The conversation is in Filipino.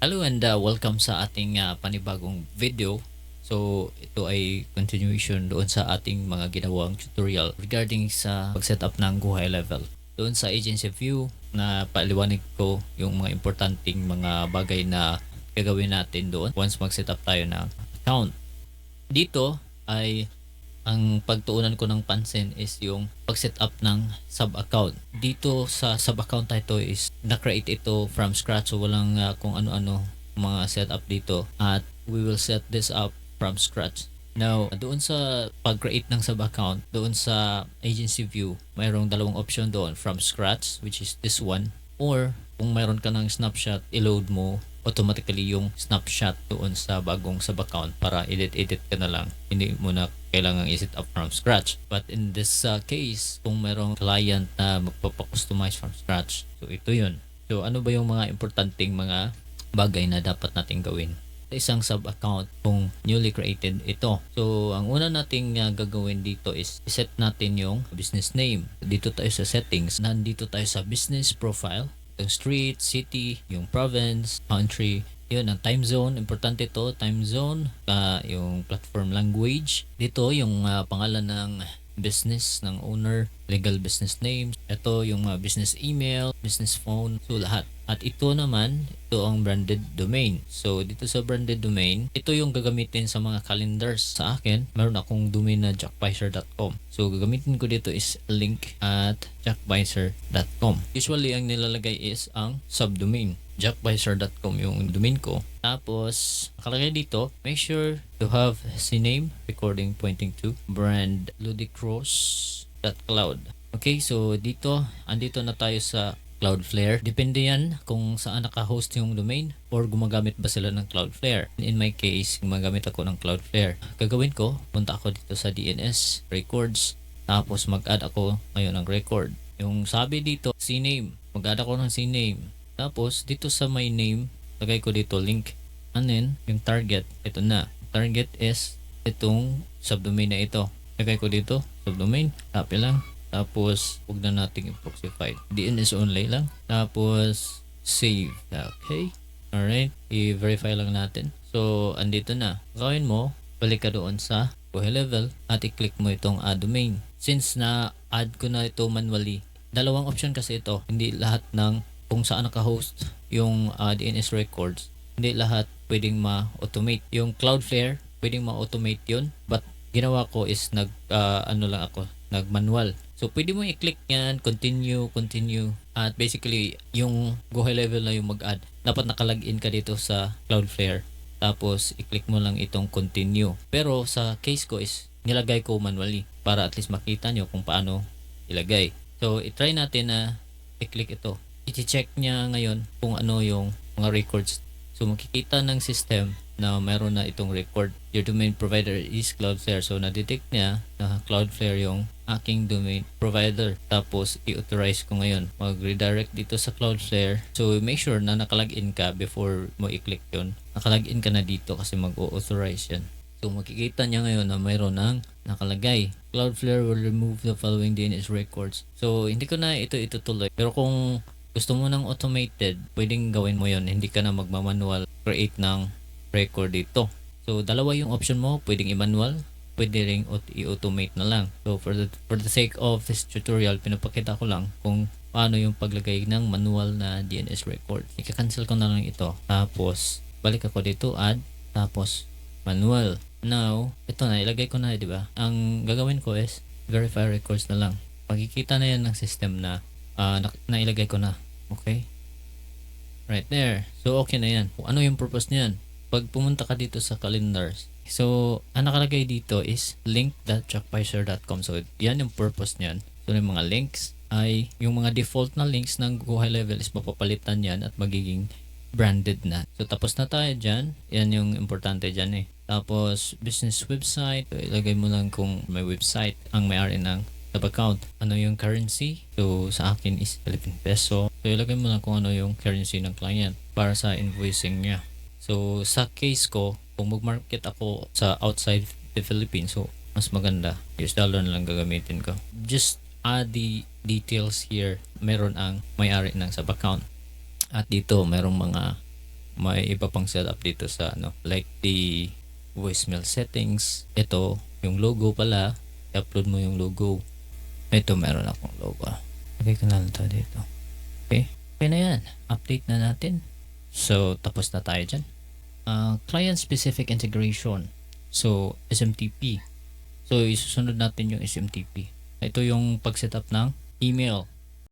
Hello and welcome sa ating panibagong video. So ito ay continuation doon sa ating mga ginawang tutorial regarding sa pag-setup ng GHL level. Doon sa agency view na paliwanag ko yung mga importanteng mga bagay na gagawin natin doon once mag-setup tayo ng account. Dito ay ang pagtuunan ko ng pansin is yung pag-setup ng sub-account. Dito sa sub-account ito is na-create ito from scratch, so walang kung ano-ano mga setup dito, at we will set this up from scratch. Now, doon sa pag-create ng sub-account, doon sa agency view, mayroong dalawang option doon, from scratch, which is this one, or kung mayroon ka ng snapshot, i-load mo automatically yung snapshot doon sa bagong sub-account para edit ka na lang. Hindi mo na kailangang i-set up from scratch. But in this case, kung mayroong client na magpapakustomize from scratch, so ito yun. So ano ba yung mga importanteng mga bagay na dapat nating gawin sa isang sub-account kung newly created ito? So ang una nating gagawin dito is set natin yung business name. Dito tayo sa settings, nandito tayo sa business profile, yung street, city, yung province, country, yun ang time zone. Importante to, time zone, yung platform language. Dito yung pangalan ng business ng owner, legal business names. Ito yung business email, business phone, so lahat. At ito naman, ito ang branded domain. So dito sa branded domain, ito yung gagamitin sa mga calendars. Sa akin, meron akong domain na jackpicer.com. So gagamitin ko dito is link at jackpicer.com. Usually ang nilalagay is ang subdomain. jackpicer.com yung domain ko. Tapos nakalagay dito, make sure to have CNAME, recording pointing to brand ludicrous.cloud. Okay, so andito na tayo sa Cloudflare. Depende yan kung saan naka-host yung domain or gumagamit ba sila ng Cloudflare. In my case, gumagamit ako ng Cloudflare. Gagawin ko, punta ako dito sa DNS records, tapos mag-add ako ngayon ng record. Yung sabi dito, CNAME, mag-add ako ng CNAME. Tapos dito sa my name, lagay ko dito link. And then yung target, ito na. Target is itong subdomain na ito. Lagay ko dito, subdomain, copy lang. Tapos huwag na nating i-proxify. DNS only lang. Tapos save. Okay. Alright. I-verify lang natin. So andito na. Gawin mo, balik ka doon sa GHL level at i-click mo itong add domain. Since na-add ko na ito manually, dalawang option kasi ito. Hindi lahat ng kung saan naka-host yung DNS records, hindi lahat pwedeng ma-automate. Yung Cloudflare, pwedeng ma-automate yun. But ginawa ko is nag-manual. So pwede mo i-click yan, continue, at basically yung GHL level na yung mag-add. Dapat nakalagin ka dito sa Cloudflare. Tapos i-click mo lang itong continue. Pero sa case ko is nilagay ko manually para at least makita nyo kung paano ilagay. So i-try natin na i-click ito. I-check niya ngayon kung ano yung mga records. So makikita ng system na mayroon na itong record. Your domain provider is Cloudflare. So na-detect niya na Cloudflare yung aking domain provider. Tapos i-authorize ko ngayon. Mag-redirect dito sa Cloudflare. So make sure na nakalagin ka before mo i-click yun. Nakalagin ka na dito kasi mag-authorize yan. So makikita niya ngayon na mayroon ng nakalagay. Cloudflare will remove the following DNS records. So hindi ko na ito itutuloy. Pero kung gusto mo ng automated, pwedeng gawin mo yon. Hindi ka na magmamanual create ng record dito. So dalawa yung option mo, pwedeng i-manual, pwede ring i-automate na lang. So for the sake of this tutorial, pinapakita ko lang kung paano yung paglagay ng manual na DNS record. Ika-cancel ko na lang ito. Tapos balik ako dito, add, tapos manual. Now, ito na, ilagay ko na, di ba? Ang gagawin ko is verify records na lang. Makikita na yan ng system na nailagay ko na. Okay? Right there. So okay na yan. Kung ano yung purpose niyan? Pag pumunta ka dito sa calendars, so ang nakalagay dito is link.jackpicer.com. So yan yung purpose niyan. So yung mga links ay yung mga default na links ng GHL level is mapapalitan yan at magiging branded na. So tapos na tayo dyan. Yan yung importante dyan eh. Tapos business website. So ilagay mo lang kung may website ang may-ari ng account. Ano yung currency? So sa akin is Philippine peso. So ilagay mo lang kung ano yung currency ng client para sa invoicing niya. So sa case ko, kung mag-market ako sa outside the Philippines, so mas maganda. US dollar na lang gagamitin ko. Just add the details here. Meron ang may-ari ng sub account. At dito merong mga may iba pang setup dito sa like the voicemail settings. Ito yung logo pala, i-upload mo yung logo. Ito meron akong logo. Okay ko na lang to dito. Okay na yan, update na natin. So tapos na tayo dyan. Client specific integration, so SMTP. So isusunod natin yung SMTP. Ito yung pag-setup ng email.